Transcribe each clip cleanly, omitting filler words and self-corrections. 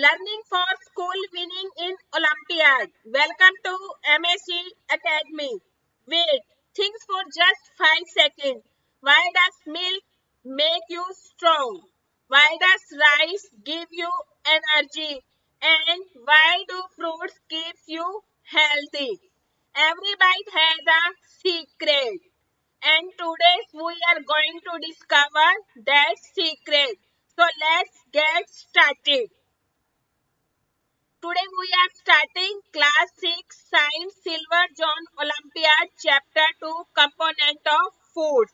Learning for school winning in Olympiad. Welcome to MSc Academy. Wait, think for just 5 seconds. Why does milk make you strong? Why does rice give you energy? And why do fruits keep you healthy? Every bite has a secret. And today we are going to discover that secret. So let's get started. Today we are starting class 6 science silver zone olympiad chapter 2 component of foods।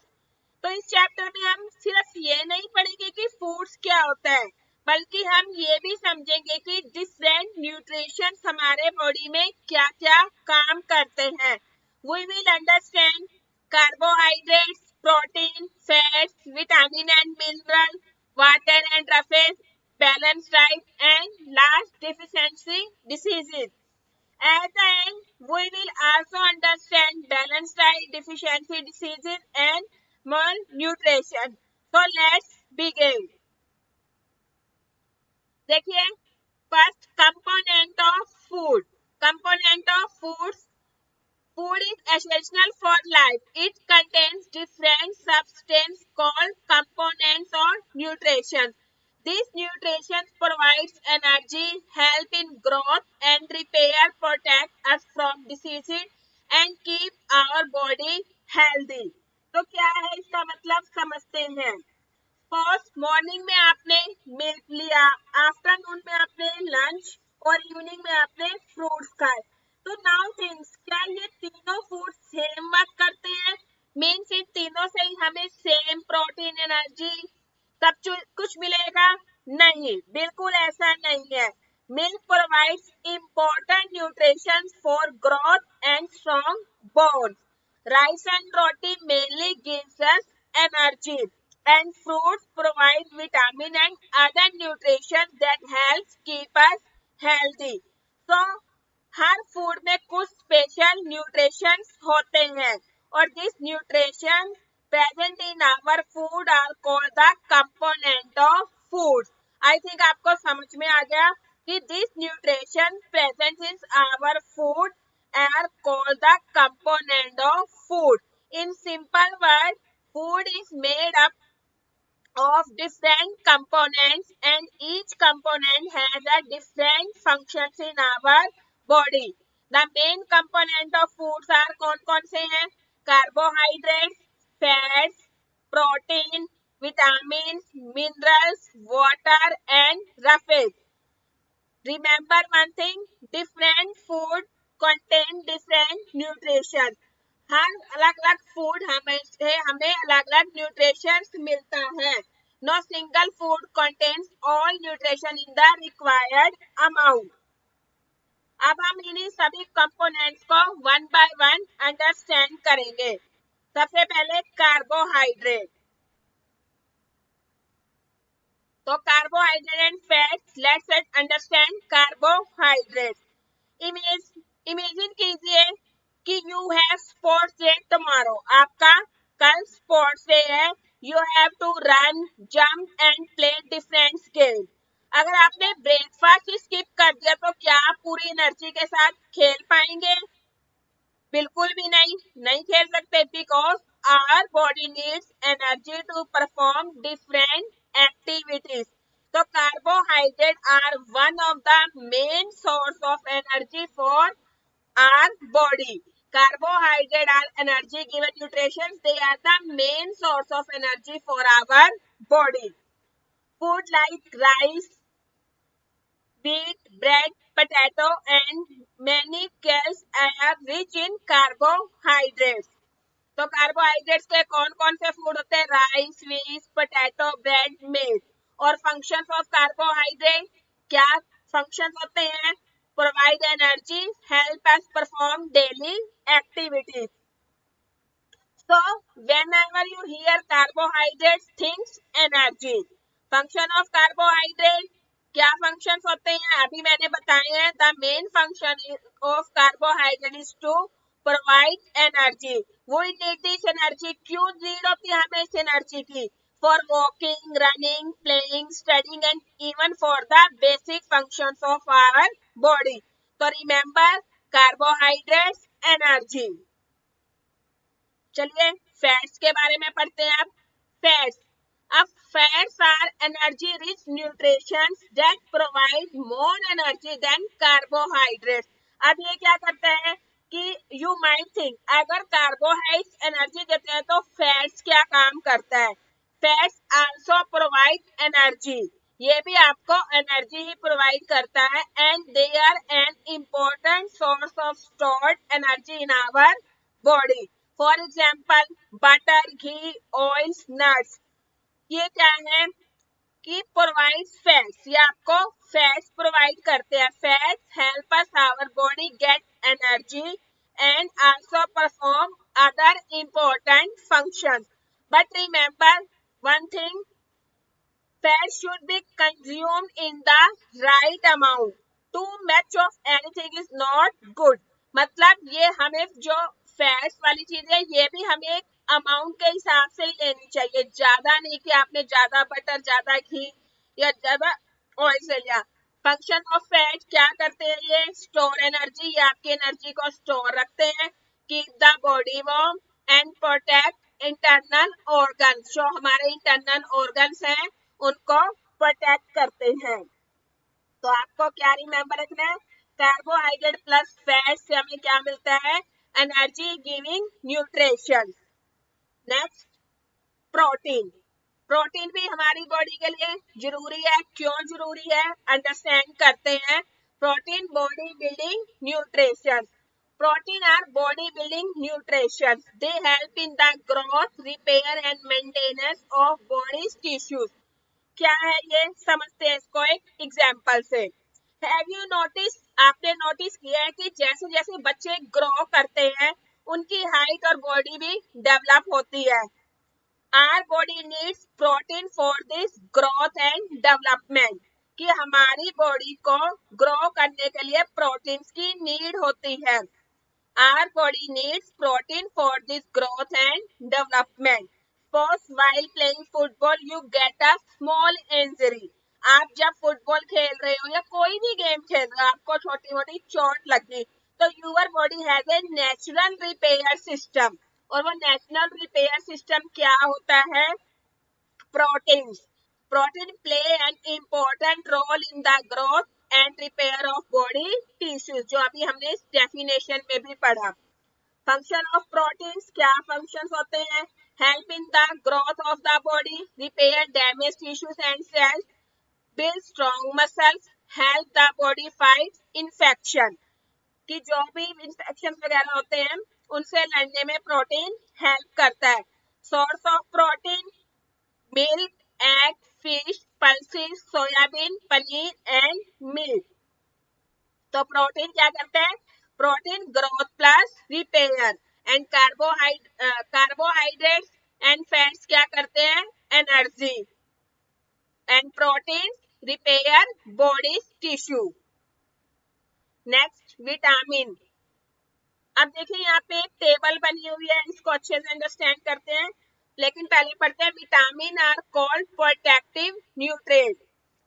तो इस chapter में हम सिर्फ ये नहीं पढ़ेंगे कि foods क्या होता है, बल्कि हम ये भी समझेंगे कि डिफरेंट न्यूट्रिशन हमारे बॉडी में क्या क्या काम करते हैं। We will understand carbohydrates, protein, fats, vitamin and mineral, water and roughage, balanced diet, and last deficiency diseases. At the end, we will also understand balanced diet, deficiency diseases, and malnutrition. So let's begin. देखिए, first component of food. Component of foods. Food is essential for life. It contains different substances called components or nutrition. This nutrition provides energy, help in growth and repair, protect us from diseases and keep our body healthy. तो क्या है इसका मतलब समझते हैं। First morning में आपने milk लिया, आफ्टरनून में आपने लंच और इवनिंग में आपने फ्रूट्स खाए। तो नाउ थिंग्स, क्या ये तीनों फूड सेम वर्क करते हैं? मीन्स इन तीनों से ही हमें सेम प्रोटीन, एनर्जी सब कुछ मिलेगा? नहीं, बिल्कुल ऐसा नहीं है। Milk provides important nutrition for growth and strong bones. Rice and roti mainly gives us energy and fruits provide vitamin and other nutrition that helps keep us healthy. So हर food में कुछ स्पेशल न्यूट्रिशन होते हैं और this nutrition present in our food are called the component of food. I think आपको समझ में आ गया कि this nutrition present in our food are called the component of food. In simple word, food is made up of different components and each component has a different functions in our body. The main component of foods are कौन-कौन से हैं? Carbohydrates, fats, protein, vitamins, minerals, water and roughage. Remember one thing, different food contain different nutrition. हर अलग अलग food हमें अलग अलग nutrition मिलता है। No single food contains all nutrition in the required amount. अब हम इन्हीं सभी कंपोनेंट्स को वन बाय वन अंडरस्टैंड करेंगे। सबसे पहले कार्बोहाइड्रेट। तो carbohydrate and fats, let's understand carbohydrate. Imagine कीजिए कि you have sports day tomorrow, आपका कल स्पोर्ट्स डे है। You have to run, jump and play different game. अगर आपने ब्रेकफास्ट स्किप कर दिया तो क्या आप पूरी एनर्जी के साथ खेल पाएंगे? बिल्कुल भी नहीं खेल सकते, because our body needs energy to perform different activities. तो carbohydrate are one of the main source of energy for our body. Carbohydrate are energy given nutrition. They are the main source of energy for our body. Food like rice, wheat, bread, potato and many kales are rich in carbohydrates. तो carbohydrates के कौन कौन से food होते हैं? Rice, wheat, potato, bread, milk. और functions of carbohydrate, क्या functions होते हैं? Provide energy, help us perform daily activities. So whenever you hear carbohydrates, think energy. Function of carbohydrate, क्या functions होते हैं? अभी मैंने बताए हैं। The main function of carbohydrate is to provide energy. We need this energy. क्यों need होती है हमें इस एनर्जी की? for walking, running, playing, studying, and even for the basic functions of our body. So remember, carbohydrates, energy. चलिए fats के बारे में पढ़ते हैं अब। फैट्स, अब fats are energy rich nutritions that provide more energy than carbohydrates. अब ये क्या करते हैं कि यू माइट थिंक अगर कार्बोहाइड्रेट्स एनर्जी देते हैं तो फैट्स क्या काम करता है। फैट्स आल्सो प्रोवाइड एनर्जी, ये भी आपको एनर्जी ही प्रोवाइड करता है and they are an important source of stored energy in our body. For example butter, ghee, oils, nuts, ये क्या है कि प्रोवाइड फैट्स, ये आपको फैट्स प्रोवाइड करते हैं। Fats help us our body get energy and also perform other important functions. But remember one thing, fat should be consumed in the right amount. Too much of anything is not good. मतलब ये हमें जो fats वाली चीज है ये भी हमें एक अमाउंट के हिसाब से ही लेनी चाहिए, ज्यादा नहीं कि आपने ज्यादा बटर, ज्यादा घी या ज्यादा ऑयल से लिया। फंक्शन ऑफ फैट क्या करते हैं, ये स्टोर एनर्जी, ये आपकी एनर्जी को स्टोर रखते हैं। Keep the body warm and protect internal organs, जो हमारे इंटरनल ऑर्गन्स हैं उनको प्रोटेक्ट करते हैं। तो आपको क्या रिमेंबर रखना है, कार्बोहाइड्रेट प्लस फैट से हमें क्या मिलता है, energy giving nutrition. Next, protein. Protein भी हमारी बॉडी के लिए जरूरी है। क्यों जरूरी है, अंडरस्टैंड करते हैं। Protein body building nutrition. Protein our body building nutrition, they help in the growth, repair and maintenance of body tissues. क्या है ये समझते हैं इसको एक एग्जाम्पल से। हैव यू नोटिस, आपने नोटिस किया है कि जैसे जैसे बच्चे ग्रो करते हैं उनकी हाइट और बॉडी भी डेवलप होती है। Our body needs protein for this growth and development, कि हमारी बॉडी को ग्रो करने के लिए प्रोटीन की नीड होती है। Our body needs protein for this growth and development. Suppose while playing football you get a small injury. आप जब फुटबॉल खेल रहे हो या कोई भी गेम खेल रहे हो, आपको छोटी मोटी चोट लगी, तो your body has a natural repair system. और वो नेचुरल रिपेयर सिस्टम क्या होता है, proteins. Protein play an important role in the growth and repair of body tissues, जो अभी हमने इस डेफिनेशन में भी पढ़ा। फंक्शन ऑफ प्रोटीन्स, क्या फंक्शंस होते हैं, help in the growth of the body, repair damage tissues and cells, build strong muscles, help the body fight infection, कि जो भी इन्फेक्शन वगैरह होते हैं उनसे लड़ने में प्रोटीन हेल्प करता है। Source of protein, milk, egg, fish, pulses, soybean, paneer and milk. तो प्रोटीन क्या करते हैं, protein growth plus repair, and carbohydrates and fats क्या करते हैं, energy, and protein repair body tissue. Next, vitamin. अब देखिए यहाँ पे एक टेबल बनी हुई है, इसको अच्छे से अंडरस्टैंड करते हैं, लेकिन पहले पढ़ते हैं। Vitamin are called protective nutrient.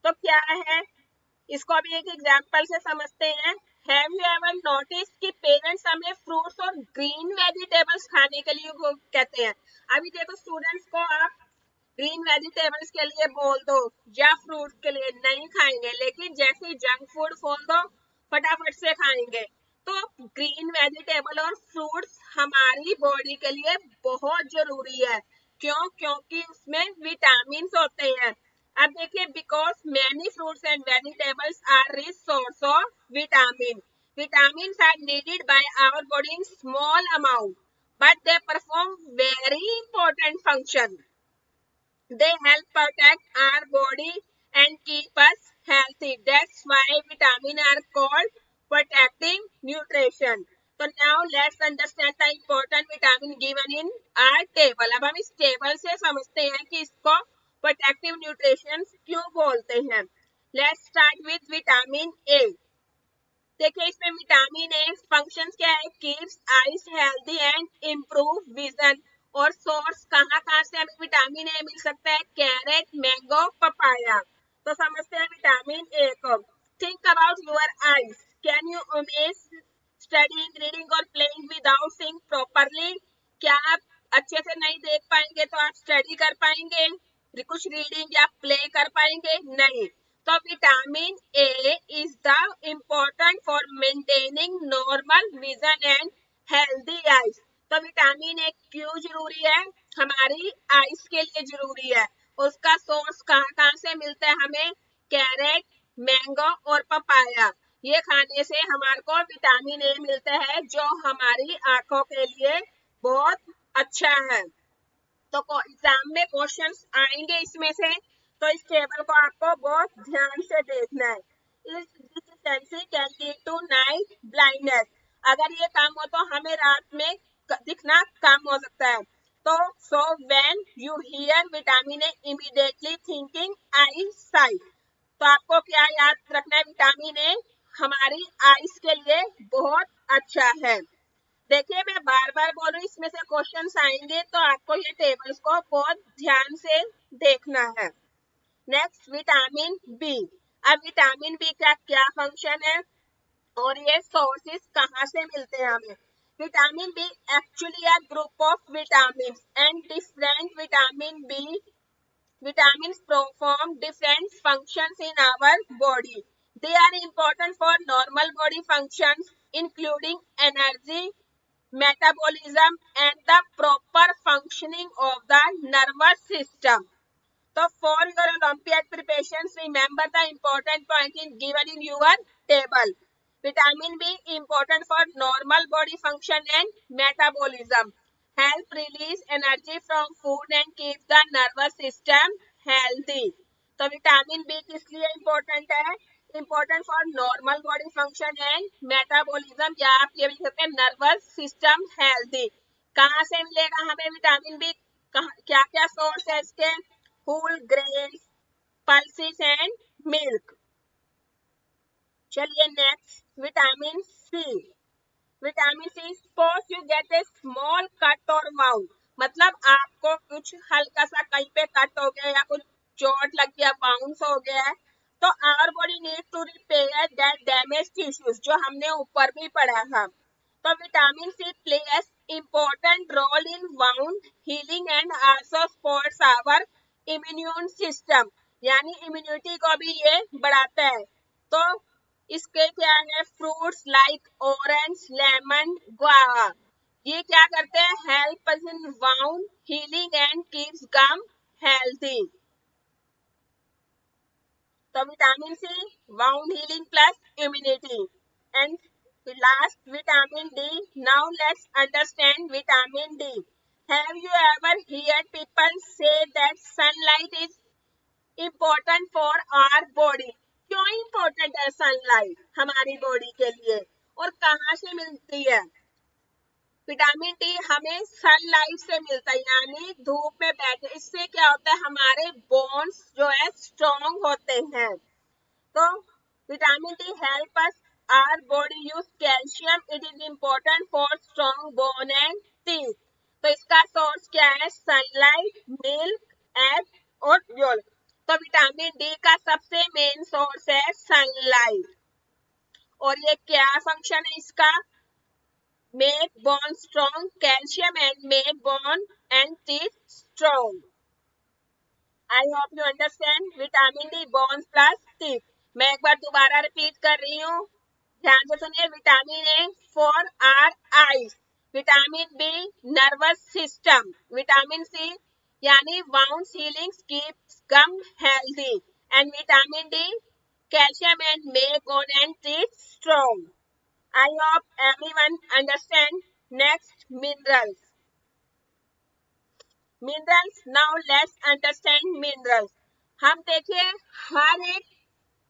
तो क्या है, इसको अभी एक एग्जांपल से समझते हैं। हैव यू एवर नोटिस कि पेरेंट्स हमें फ्रूट्स और ग्रीन वेजिटेबल्स खाने के लिए कहते हैं। अभी देखो स्टूडेंट्स को आप ग्रीन वेजिटेबल्स के लिए बोल दो या फ्रूट्स के लिए नहीं खाएंगे, लेकिन जैसे जंक फूड खोल दो फटाफट से खाएंगे। तो ग्रीन वेजिटेबल और फ्रूट्स हमारी बॉडी के लिए बहुत जरूरी है। क्यों, क्योंकि उसमें विटामिन होते हैं। अब देखिए, because many fruits and vegetables are rich source of vitamin. Vitamin are needed by our body in small amount, but they perform very important function. They help protect our body and keep us healthy. That's why vitamins are called protective nutrition. So now let's understand the important vitamin given in our table. अब हम इस table से समझते हैं कि इसको protective nutrition क्यों बोलते हैं। Let's start with vitamin A. देखिए इसमें विटामिन ए फंक्शंस क्या है, keeps eyes healthy and improve vision. और सोर्स कहाँ कहाँ से हमें विटामिन ए मिल सकता है? Carrot, mango, papaya. तो समझते हैं विटामिन ए को। Think about your eyes. Can you imagine studying, reading और प्लेइंग विदाउट सीइंग प्रॉपरली? क्या आप अच्छे से नहीं देख पाएंगे तो आप स्टडी कर पाएंगे, कुछ रीडिंग या प्ले कर पाएंगे? नहीं। तो vitamin A is the important for maintaining normal vision and healthy eyes. तो विटामिन ए क्यों जरूरी है? हमारी आईज के लिए जरूरी है। उसका सोर्स कहाँ कहाँ से मिलता है हमें? कैरेट, मैंगो और पपाया। ये खाने से हमारे को विटामिन ए मिलता है जो हमारी आंखों के लिए बहुत अच्छा है। तो एग्जाम में क्वेश्चंस आएंगे इसमें से, तो इस टेबल को आपको बहुत ध्यान से देखना है। इस deficiency can lead to night blindness. अगर ये काम हो तो हमें रात में दिखना कम हो सकता है। तो so when you here vitamin A immediately thinking I site. तो आपको क्या याद रखना है? विटामिन ए हमारी आईज के लिए बहुत अच्छा है। देखिए मैं बार बार बोल रही हूँ, इसमें से क्वेश्चंस आएंगे तो आपको ये टेबल्स को बहुत ध्यान से देखना है। Next vitamin B. अब विटामिन बी का क्या फंक्शन है और ये सोर्सेस कहाँ से मिलते हैं हमें? Vitamin B actually a group of vitamin and different vitamin B vitamins perform different functions in our body. They are important for normal body functions including energy, metabolism and the proper functioning of the nervous system. So for your Olympiad preparations, remember the important point given in your table. Vitamin B important for normal body function and metabolism. Help release energy from food and keep the nervous system healthy. तो vitamin B किस लिए important है? Important for normal body function and metabolism, या आप ये भी कहते हैं नर्वस सिस्टम हेल्दी। कहाँ से मिलेगा हमें विटामिन बी? क्या क्या सोर्स है इसके? whole grains, pulses and milk. चलिए next vitamin C. Vitamin C suppose you get a small cut और वाउंड, मतलब आपको कुछ हल्का सा कहीं पे कट हो गया या कुछ चोट लग गया, बाउंस हो गया है, तो our body need to repair that damage tissues, जो हमने ऊपर भी पढ़ा था। तो vitamin C plays important role in wound healing and also supports our immune system, यानी इम्यूनिटी को भी ये बढ़ाता है। तो इसके क्या है? Fruits like orange, lemon, guava, ये क्या करते हैं? Help in wound healing and keeps gum healthy. तो vitamin C wound healing plus immunity. And last vitamin D. Now let's understand vitamin D. Have you ever heard people say that sunlight is important for our body? क्यों important है sunlight हमारी body के लिए और कहाँ से मिलती है? विटामिन डी हमें सनलाइट से मिलता है, यानी धूप में बैठे, इससे क्या होता है? हमारे बोन्स जो है स्ट्रॉन्ग होते हैं। तो vitamin D help us our body use calcium, it is important for strong bone and teeth. तो इसका सोर्स क्या है? सनलाइट, मिल्क, एग और योल्क। तो विटामिन डी का सबसे मेन सोर्स है सनलाइट। और ये क्या फंक्शन है इसका? Make bone strong, calcium and make bone and teeth strong. I hope you understand. Vitamin D bones plus teeth. मैं एक बार दोबारा रिपीट कर रही हूँ, ध्यान से सुनिए। Vitamin A for our eyes, vitamin B nervous system, vitamin C यानी wound healing keeps gum healthy, and vitamin D calcium and make bone and teeth strong. I hope everyone understand. Next minerals. Minerals, now let's understand minerals. हम देखिए हर एक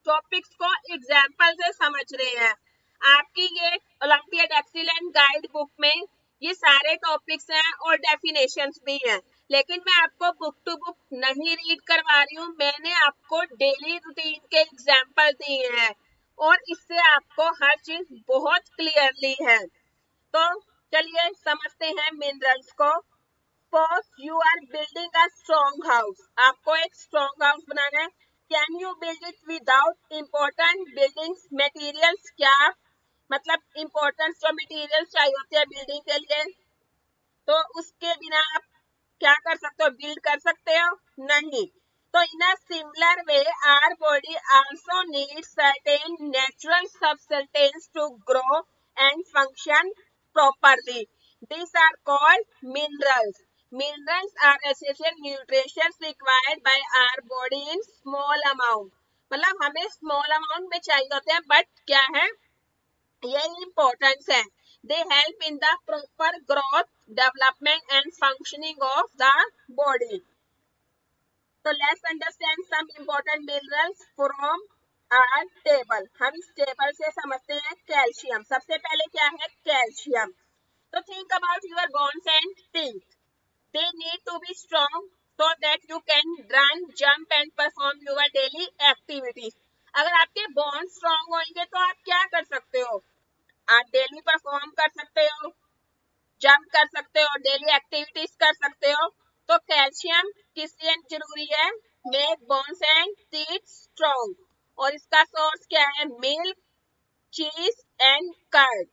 topics को example से समझ रहे हैं। आपकी ये ओलंपियड एक्सीलेंट गाइड बुक में ये सारे टॉपिक्स हैं और डेफिनेशंस भी हैं, लेकिन मैं आपको बुक टू बुक नहीं रीड करवा रही हूँ। मैंने आपको डेली रूटीन के एग्जाम्पल दिए हैं और इससे आपको हर चीज बहुत क्लियरली है। तो चलिए समझते हैं मिनरल्स को। Suppose you are building a strong house. आपको एक strong house बनाना है. Can you build it without important buildings materials? क्या मतलब important जो materials चाहिए होते हैं building के लिए, तो उसके बिना आप क्या कर सकते हो, बिल्ड कर सकते हो? नहीं. तो in a similar way our body also needs certain natural substance to grow and function properly. These are called minerals. Minerals are essential nutrients required by our body in small amount. मतलब हमें small amount में चाहिए होते हैं, but क्या है, ये importance है. They help in the proper growth, development and functioning of the body. So let's understand some important minerals from our table. हम इस टेबल से समझते हैं कैल्शियम. सबसे पहले क्या है, calcium. So think about your bones and teeth. They need to be strong so that you can run, jump and perform your daily activities. अगर आपके बोन्स स्ट्रॉन्ग होंगे तो आप क्या कर सकते हो, आप डेली परफॉर्म कर सकते हो, जंप कर सकते हो, डेली एक्टिविटीज कर सकते हो. तो कैल्शियम किस लिए जरूरी है, make bones and teeth strong. और इसका सोर्स क्या है, मिल्क, चीज एंड कर्ड.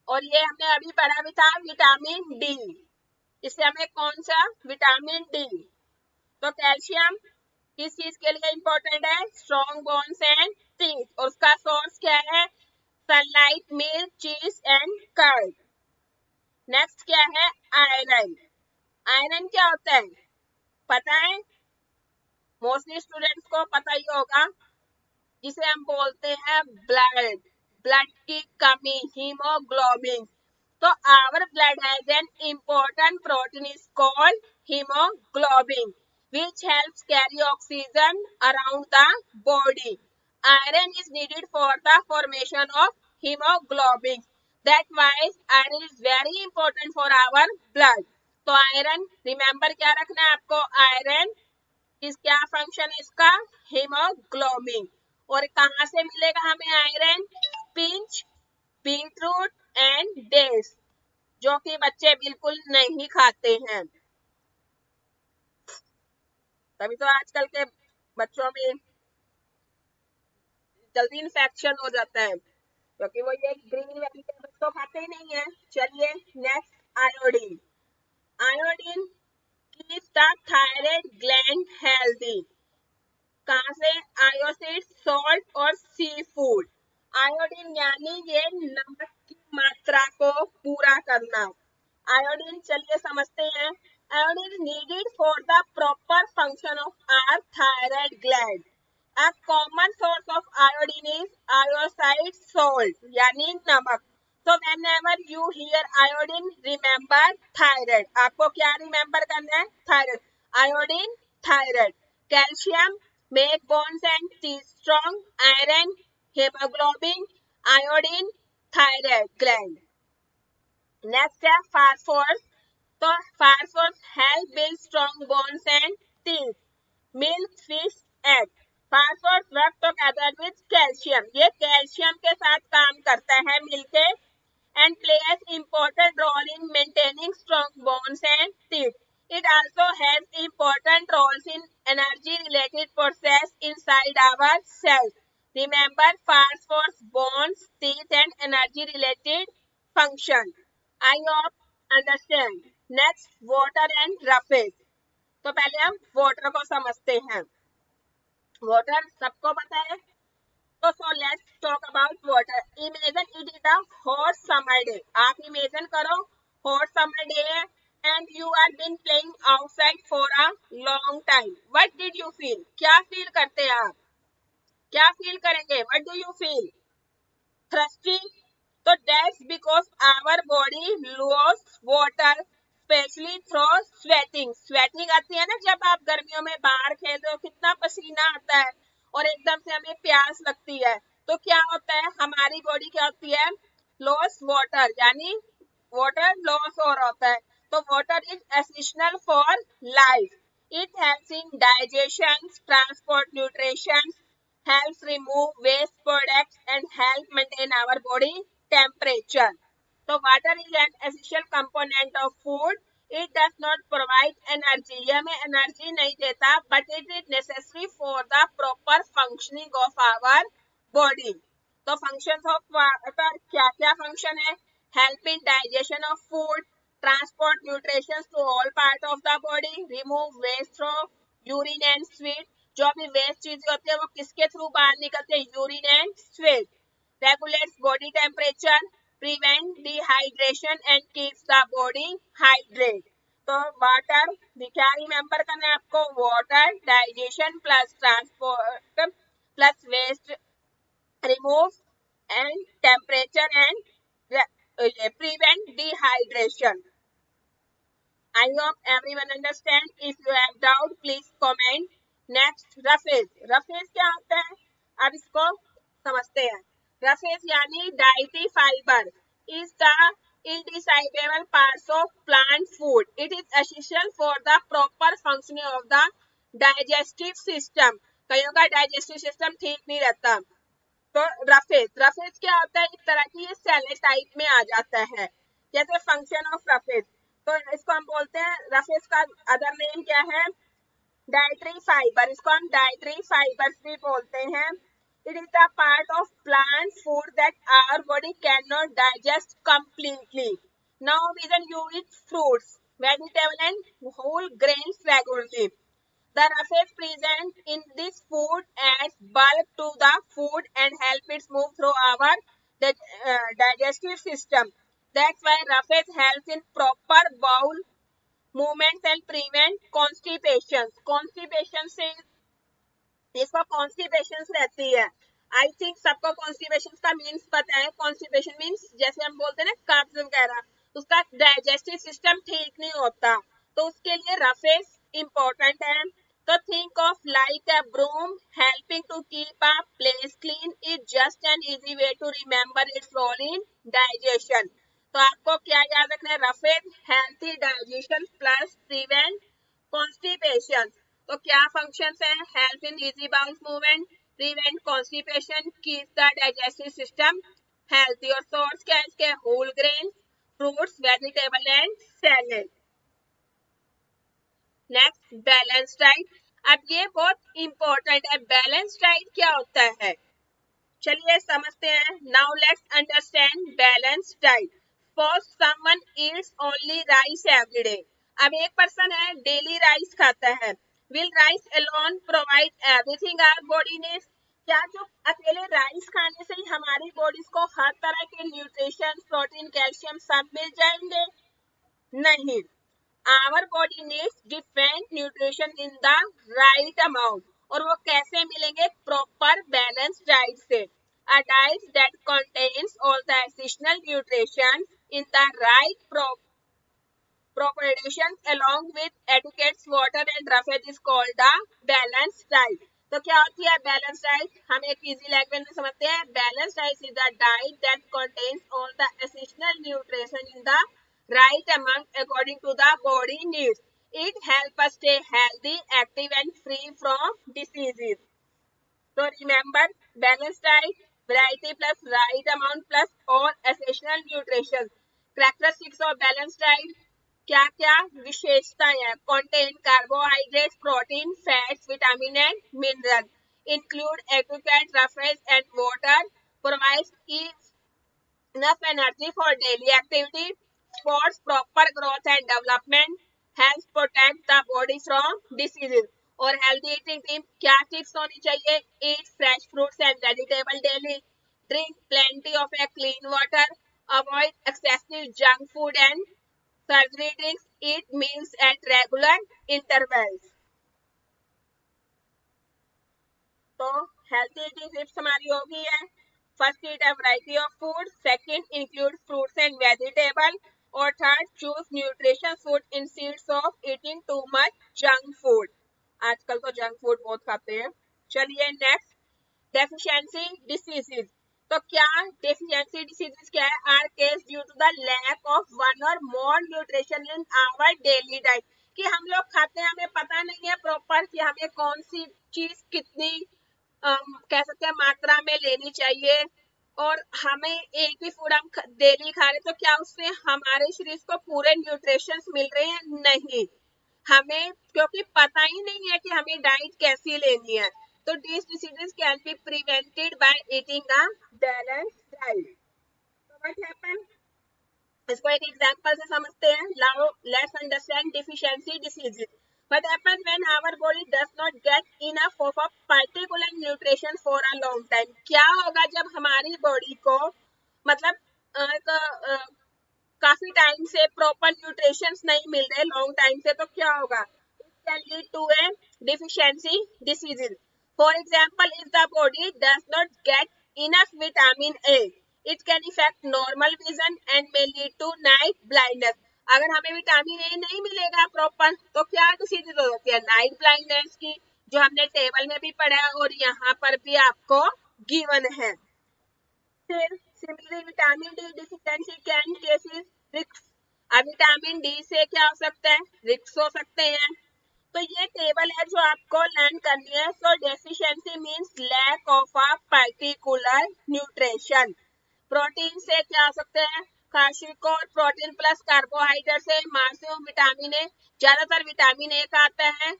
और ये हमने अभी पढ़ा भी था, विटामिन डी. इससे हमें कौन सा, विटामिन डी. तो कैल्शियम किस चीज के लिए इंपॉर्टेंट है, स्ट्रॉन्ग बोन्स एंड टीथ. और उसका सोर्स क्या है, सनलाइट, मिल्क, चीज एंड कर्ड. नेक्स्ट क्या है, आयरन. आयरन क्या होता है, पता है, मोस्टली स्टूडेंट्स को पता ही होगा, जिसे हम बोलते हैं ब्लड. ब्लड की कमी, हीमोग्लोबिन. तो our blood has an important protein is called haemoglobin which helps carry oxygen around the body. Iron is needed for the formation of hemoglobin. That's why iron is very important for our blood. तो iron remember क्या रखना है आपको, iron किस क्या function है इसका, haemoglobin. और कहाँ से मिलेगा हमें iron, spinach, beetroot and dates, जो कि बच्चे बिल्कुल नहीं खाते हैं. तभी तो आजकल के बच्चों में जल्दी इन्फेक्शन हो जाता है, क्योंकि वो ये ग्रीन वेजिटेबल्स तो खाते ही नहीं है. चलिए next, iodine. Iodine keeps the thyroid gland healthy. कहाँ से, आयोसिड, सॉल्ट और सी फूड. आयोडीन यानी ये नमक की मात्रा को पूरा करना. आयोडीन चलिए समझते हैं. Iodine needed for the proper function of our thyroid gland. A common source of iodine is iodide salt, यानी नमक. So whenever you hear iodine, remember thyroid. आपको क्या रिमेम्बर करना है, thyroid. Iodine, thyroid. Calcium, make bones and teeth strong. Iron, hemoglobin. Iodine, thyroid gland. Next है phosphorus. तो phosphorus help build strong bones and teeth. Milk, fish, egg. Phosphorus work together with calcium. ये calcium के साथ काम करता है मिलके, and plays important role in maintaining strong bones and teeth. It also has important roles in energy related process inside our cells. Remember phosphorus, bones, teeth and energy related function. I hope understand. Next, water and roughage. तो पहले हम water को समझते हैं. Water सबको पता है. So let's talk about water. Imagine it is a hot summer day. आप इमेजिन करो hot summer day है and you are been playing outside for a long time. What did you feel? क्या feel करते हैं आप? क्या feel करेंगे? What do you feel? Thirsty? So that's because our body lost water, especially through sweating. Sweating आती है ना, जब आप गर्मियों में बाहर खेलते हो, कितना पसीना आता है और एकदम से हमें प्यास लगती है, तो क्या होता है, हमारी बॉडी क्या होती है, लॉस वाटर, यानी वाटर लॉस हो रहा होता है. तो water is essential for life. It helps in digestion, transport nutrition, helps remove waste products and help maintain our body temperature. So water is an essential component of food. It does not provide energy. ये हमें energy नहीं देता, but it is necessary for the proper functioning of our body. तो functions of water क्या क्या function है? Help in digestion of food, transport nutrition to all part of the body, remove waste through urine and sweat. जो भी waste चीजें होती है वो किसके थ्रू बाहर निकलते हैं? Urine and sweat. Regulates body temperature, prevent dehydration and keeps the body hydrated. तो वाटर क्या रिमेंबर करना है आपको? Water digestion plus transport plus waste remove and temperature and prevent dehydration. I hope everyone understand. If you have doubt, please comment. Next, roughage. Roughage क्या होता है? अब इसको समझते हैं. रफेज यानी dietary fibre is the indissoluble parts of plant food. It is essential for the proper functioning of the digestive system. कईयों का digestive system ठीक नहीं रहता. तो रफेज क्या होता है? एक तरह की ये सेल टाइप में आ जाता है. जैसे फंक्शन ऑफ रफेज, तो इसको हम बोलते हैं, रफेज का अदर नेम क्या है? Dietary fibre. इसको हम डाइटरी फाइबर्स भी बोलते हैं. It is the part of plant food that our body can not digest completely. Now we can you eat fruits, vegetable and whole grains regularly. The roughage present in this food adds bulk to the food and help it move through our digestive system. That's why roughage helps in proper bowel movements and prevent constipation. Constipation से इसको constipation रहती है. I think सबको constipation का means पता है. Constipation means जैसे हम बोलते हैं ना कब्ज वगैरह, उसका डाइजेस्टिव सिस्टम ठीक नहीं होता, तो उसके लिए रफेज इंपॉर्टेंट है. तो think of like a broom helping to keep a place clean is just an easy way to remember its role in digestion. तो आपको क्या याद रखना है? Roughage healthy digestion plus prevent constipation. तो क्या फंक्शंस हैं? Help in easy bowel movement, prevent constipation, keep the digestive system healthy. और सोर्स क्या है इसके? Whole grain, fruits, vegetable and salad. Next, balance diet. अब ये बहुत इंपॉर्टेंट है. बैलेंस डाइट क्या होता है? चलिए समझते हैं. Now let's understand balance diet. Suppose someone eats only rice every day. अब एक पर्सन है डेली राइस खाता है. Will rice alone provide everything our body needs? क्या जो अकेले राइस खाने से ही हमारी बॉडी को हर तरह के न्यूट्रिशन, प्रोटीन, कैल्शियम सब मिल जाएंगे? नहीं. Our body needs different nutrition in the right amount. और वो कैसे मिलेंगे? प्रॉपर बैलेंस डाइट से. A diet that contains all the essential nutrition in the right proportions along with adequate water and roughage is called a balanced diet. तो क्या होती है balance diet? हम एक इजी लैंग्वेज में समझते हैं. Balance diet is the diet that contains all the essential nutrition in the right amount according to the body needs. It helps us stay healthy, active and free from diseases. So remember, balanced diet, variety plus right amount plus all essential nutrition. Characteristics of balanced diet. क्या क्या विशेषताएं हैं? Contain carbohydrates, protein, fats, vitamin and mineral. Include adequate roughage and water. Provides enough energy for daily activity. Supports proper growth and development. Helps protect the body from diseases. और healthy eating tip क्या tips होनी चाहिए? Eat fresh fruits and vegetables daily. Drink plenty of a clean water. Avoid excessive junk food and surgery drinks. Eat meals at regular intervals. तो healthy eating tips हमारी हो गई है. First, eat a variety of food. Second, include fruits and vegetables. और third, choose nutritious food instead of eating too much junk food. आजकल तो junk food बहुत खाते हैं. चलिए नेक्स्ट, डेफिशिएंसी डिसीजेस. तो क्या डेफिशिएंसी डिसीजेस क्या है? Are cases due to the lack of one or more nutrition in our daily diet. कि हम लोग खाते हैं, हमें पता नहीं है प्रॉपर कि हमें कौन सी चीज कितनी कह सकते हैं मात्रा में लेनी चाहिए, और हमें एक ही फूड हम डेली खा रहे तो क्या उससे हमारे शरीर को पूरे न्यूट्रिशंस मिल रहे हैं? नहीं, हमें क्योंकि पता ही नहीं है कि हमें डाइट कैसी लेनी है। तो these diseases can be prevented by eating a balanced diet. So what happen? इसको एक एग्जांपल से समझते हैं। Now let's understand deficiency diseases. What happen when our body does not get enough of a particular nutrition for a long time? क्या होगा जब हमारी body को मतलब काफी टाइम से प्रॉपर न्यूट्रिशन नहीं मिल रहे लॉन्ग टाइम से, तो क्या होगा? It can lead to a deficiency diseases. For example, if the body does not get enough vitamin A, it can effect normal vision and may lead to night blindness. अगर हमें vitamin ए नहीं मिलेगा proper तो क्या diseases हो सकती है? Night blindness की, जो हमने टेबल में भी पढ़ा है और यहाँ पर भी आपको गिवन है। फिर similarly vitamin D deficiency can cases risk. अब विटामिन डी से क्या हो सकता है? रिस्क हो सकते हैं। तो ये टेबल है जो आपको लर्न करनी है। So deficiency means lack of a particular nutrition. Protein से क्या हो सकते हैं? कार्शिक और प्रोटीन प्लस कार्बोहाइड्रेट से मैक्सिमम विटामिन ए, ज्यादातर विटामिन ए का आता है।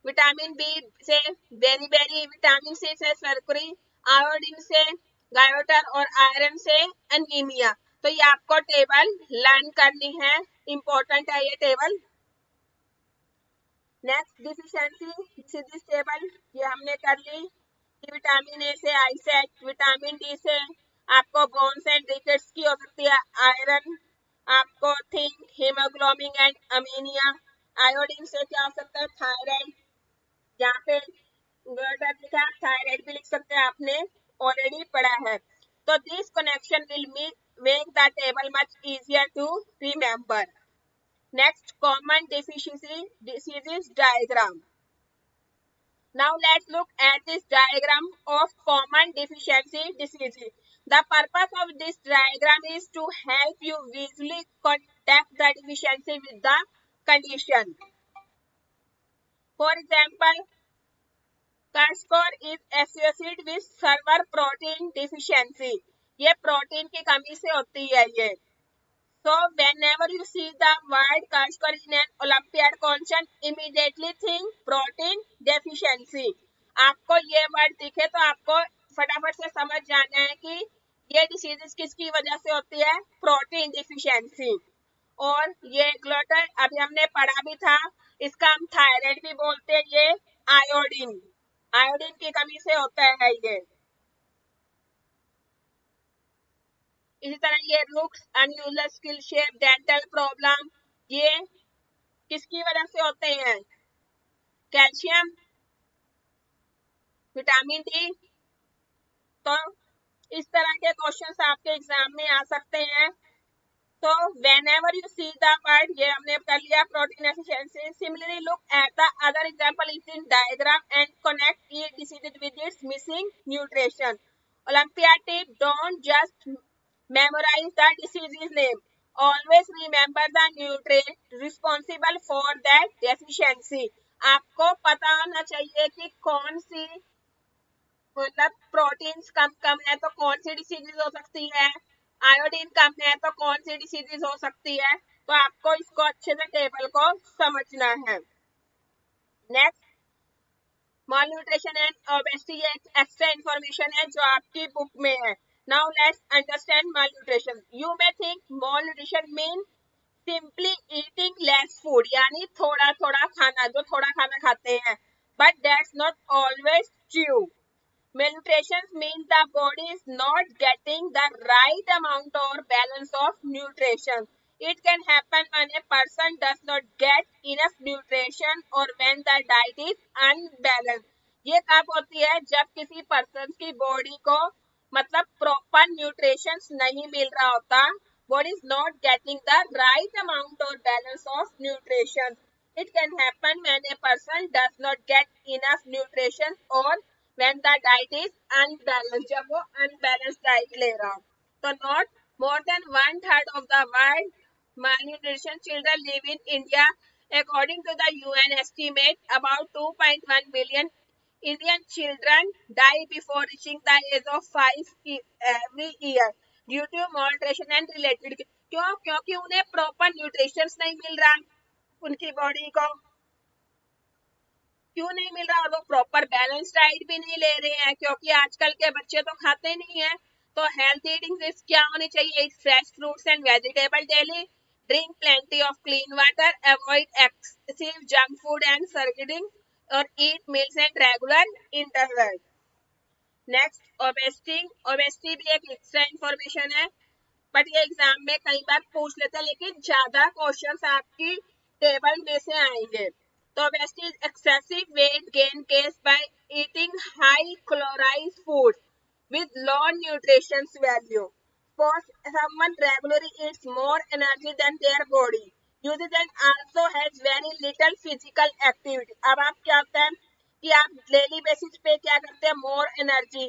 विटामिन बी से बेरी बेरी, विटामिन सी से सरकरी, आयोडीन से गायोटर और आयरन से एनीमिया। तो ये आपको टेबल लर्न करनी है, इंपॉर्टेंट है ये table. Next deficiency disease table, ये हमने कर ली कि विटामिन ए से आईसेट, विटामिन डी से आपको बोन्स एंड रिकेट्स की हो सकती है, आयरन आपको think haemoglobin and anaemia, iodine से क्या हो सकता है? थायराइड, यहाँ पे लिखा थायराइड भी लिख सकते हैं, आपने ऑलरेडी पढ़ा है। तो this connection will make the table much easier to remember. Next, common deficiency diseases diagram. Now let's look at this diagram of common deficiency diseases. The purpose of this diagram is to help you visually connect the deficiency with the condition. For example, Kwashiorkor is associated with server protein deficiency. ये protein की कमी से होती है ये। So whenever you see the word Kwashiorkor in an Olympiad question, immediately think protein deficiency. आपको ये word दिखे तो आपको फटाफट से समझ जाना है कि ये डिसीजेस किसकी वजह से होती है? Protein deficiency. और ये ग्लूटन अभी हमने पढ़ा भी था, इसका हम थायराइड भी बोलते हैं। ये आयोडीन, आयोडीन की कमी से होता है ये। इसी तरह ये looks, unusual skill shape, dental problem, ये किसकी वजह से होते हैं? Calcium, vitamin D. तो इस तरह के क्वेश्चंस आपके एग्जाम में आ सकते हैं। तो whenever you see the word, ये हमने कर लिया protein deficiency. Similarly, look at the other example is in diagram and connect each disease with its missing nutrition. Olympiad tip: don't just memorize the disease name. Always remember the nutrient responsible for that deficiency. आपको पता होना चाहिए कि कौन सी मतलब proteins कम है तो कौन सी डिसीजेज हो सकती है, आयोडीन कम है तो कौन सी डिसीजेज हो सकती है। तो आपको इसको अच्छे से टेबल को समझना है। Next, malnutrition and obesity extra information है जो आपकी बुक में है। Now let's understand malnutrition. You may think malnutrition mean simply eating less food, यानी थोड़ा थोड़ा खाना, जो थोड़ा खाना खाते हैं, but that's not always true. Malnutrition means the body is not getting the right amount or balance of nutrition. It can happen when a person does not get enough nutrition or when the diet is unbalanced. ये कब होती है? जब किसी person की body को मतलब proper nutrition नहीं मिल रहा होता, body is not getting the right amount or balance of nutrition. It can happen when a person does not get enough nutrition or when the diet is unbalanced, जब वो unbalanced diet ले रहा हो। तो not more than 1/3 of the world malnutrition children live in India. According to the UN estimate, about 2.1 billion Indian children die before reaching the age of 5 every year due to malnutrition and related. क्यों? क्योंकि उन्हें proper nutritions नहीं मिल रहा उनकी body को, क्यों नहीं मिल रहा, और वो प्रॉपर बैलेंस डाइट भी नहीं ले रहे हैं क्योंकि आजकल के बच्चे तो खाते नहीं है। तो हेल्थ ईटिंग क्या होनी चाहिए? Eat fresh fruits and vegetable daily, drink plenty of clean water, avoid excessive junk food and serving, और eat meals and regular interval. Next, obesity. Obesity भी एक एक्स्ट्रा इंफॉर्मेशन है, बट ये एग्जाम में कई बार पूछ लेते हैं, लेकिन ज्यादा क्वेश्चंस आपकी टेबल में से आएंगे। तो obesity is excessive weight gain case by eating high chloride food with low nutrition value. Suppose someone regularly eats more energy than their body uses and also has very little physical activity. अब आप क्या होता है कि आप daily basis पे क्या करते हैं? More energy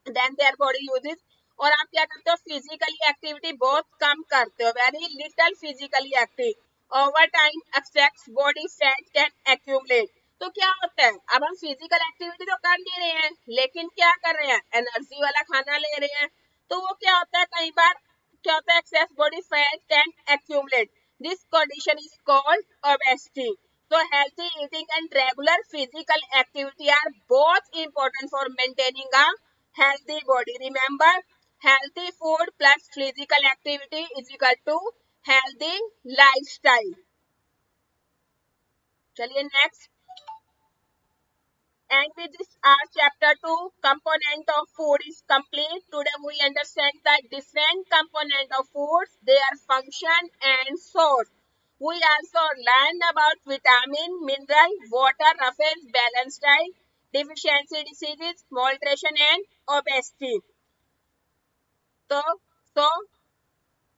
than their body uses, और आप क्या करते हो? फिजिकली एक्टिविटी बहुत कम करते हो, very little physically active. Over time access body fat can accumulate. तो क्या होता है? अब हम फिजिकल एक्टिविटी तो कर नहीं रहे हैं, लेकिन क्या कर रहे हैं? एनर्जी वाला खाना ले रहे हैं। तो वो क्या होता है? कई बार क्या होता है? Access body fat can accumulate. This condition is called obesity. So healthy eating and regular physical activity are both important for maintaining a healthy body. Remember, healthy food plus physical activity is equal to healthy lifestyle. चलिए next, and with this our chapter 2 component of food is complete. Today we understand the different component of foods, their function and source. We also learned about vitamin, mineral, water, reference, balanced diet, deficiency diseases, malnutrition and obesity. So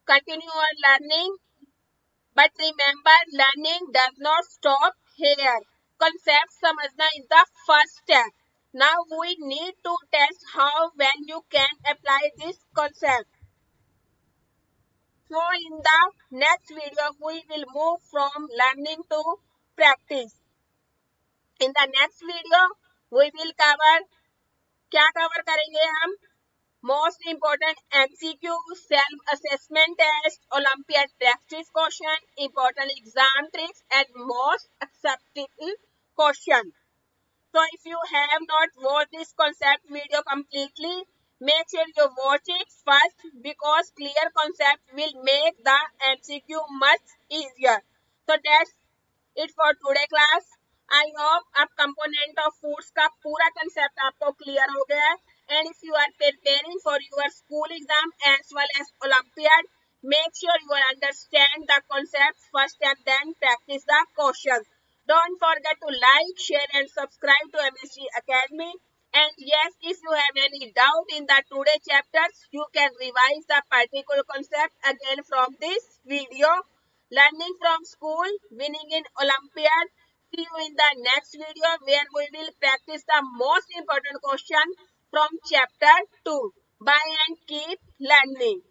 continue our learning, but remember, learning does not stop here. Concept समझना is the first step. Now we need to test how well you can apply this concept. So in the next video, we will move from learning to practice. In the next video, we will cover, क्या cover करेंगे हम? Most important MCQ, self-assessment test, Olympiad practice question, important exam tricks, and most acceptable question. So if you have not watched this concept video completely, make sure you watch it first because clear concept will make the MCQ much easier. So that's it for today class. I hope अब component of foods का पूरा concept आपको clear हो गया है. And if you are preparing for your school exam as well as Olympiad, make sure you understand the concepts first and then practice the questions. Don't forget to like, share and subscribe to MSG Academy. And yes, if you have any doubt in the today chapters, you can revise the particular concept again from this video. Learning from school, winning in Olympiad. See you in the next video where we will practice the most important question from chapter 2. Bye and keep learning.